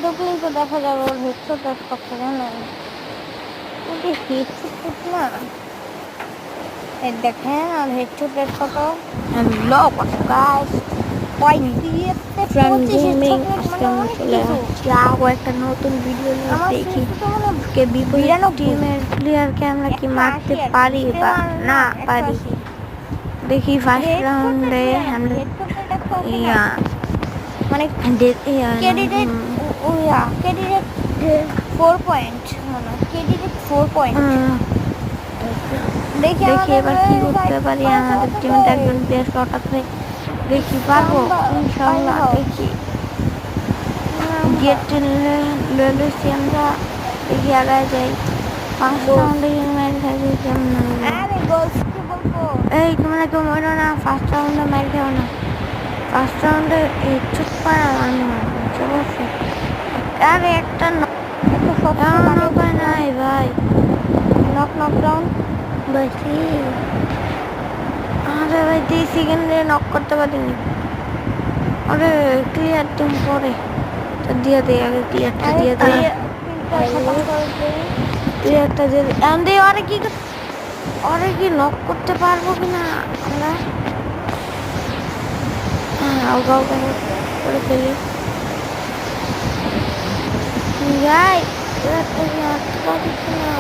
ঢুকলেই তো দেখা যাবে ওর হেডশট এক করতে জানেন ওকে হেডশট না এই দেখেন আর হেডশট রেড কত হ্যালো গাইস ওয়াইসিএতে ফ্রেন্ড 25 গেমিং হেডশট আজকে মানে আমরা অনেক চলে কিছু আসছি আরো একটা নতুন ভিডিও নিয়ে আমার দেখি সিসিতে মানে আজকে বিপরীত 92 টিমের প্লেয়ারকে আমরা কি মারতে 180 আর কি পারি বা প্লেয়ার না পারি 180 দেখি ফার্স্ট হেডশটের রাউন্ডে প্লেয়ার নাকি আমরা হেডশটের 180 না ইয়া মানে ক্যান্ডিডেট ওয়া ক্যান্ডিডেট 4 পয়েন্ট মানে ক্যান্ডিডেট 4 পয়েন্ট দেখি দেখি আমাদের এবার কি করতে পারি আমাদের টিমে একজন প্লেয়ার হঠাৎ করে দেখি পারবো ইনশাআল্লাহ দেখি গেট লয়েছি আমরা দেখি আগায় যাই ফার্স্ট রাউন্ডে মেরে খাইছি কেমন আরে গোলস কি বলবো এই তোমরা কেউ মরো না ফার্স্ট রাউন্ডে মেরে খাও না ফার্স্ট রাউন্ডে চুপ পারা মারবো চলছে আরে একটা একটু সত্য উপায় নাই ভাই নক নক ডাউন বেশি আরে ভাই 3 সেকেন্ডে নক করতে পারিনি আরে ক্লিয়ার টিম পরে তো দিয়ে দে আগে ক্লিয়ারটা দিয়ে দে ক্লিয়ারটা দিয়ে দে এমনি আরে কি নক করতে পারবো কিনা আমরা হ্যাঁ আলগা করে ফেলি যাই ক্লিয়ারটা কি মারতে পারছি না